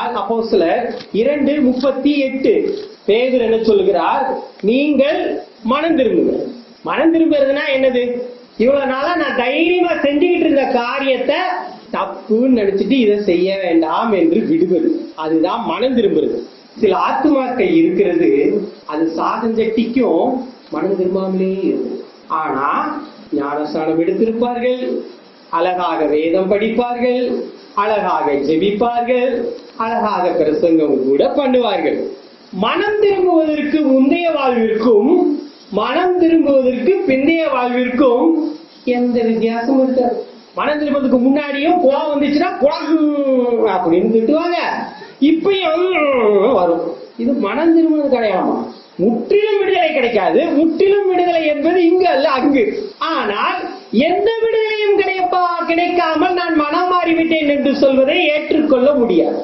அப்போஸ்தலர் 2:38 பேதுரு என்ன சொல்லுகிறார்? நீங்கள் மனம் திரும்புங்கள். மனம் திரும்புறதுன்னா என்னது? இவ்வளவு நாளா நான் தைரியமா செஞ்சுக்கிட்டு இருந்த காரியத்தை தப்புன்னு நினைச்சிட்டு இதை செய்ய வேண்டாம் என்று விடுவது, அதுதான் மனம் திரும்புறது. சில ஆத்துமாக்கள் இருக்கிறது, அது சாதஞ்சட்டிக்கும் மனம் திரும்பாமலே இருக்கும். ஆனா ஞானஸ்நானம் எடுத்திருப்பார்கள், அழகாக வேதம் படிப்பார்கள், அழகாக ஜெபிப்பார்கள், அழகாக பிரசங்கம் கூட பண்ணுவார்கள். மனம் திரும்புவதற்கு முந்தைய வாழ்விற்கும் மனம் திரும்புவதற்கு பிந்தைய வாழ்விற்கும் எந்த வித்தியாசமும் இருக்காது. மனம் திரும்புவதற்கு முன்னாடியும் கோவம் வந்துச்சுன்னா அப்படின்னு திட்டுவாங்க, இப்பயும் வரும். இது மனம் திரும்புவது கிடையாமா? முற்றிலும் விடுதலை கிடைக்காது. முற்றிலும் விடுதலை என்பது இங்கு அல்ல, அங்கு. ஆனால் எந்த விடுதலையும் கிடைக்காமல் நான் மனம் மாறிவிட்டேன் என்று சொல்வதை ஏற்றுக்கொள்ள முடியாது.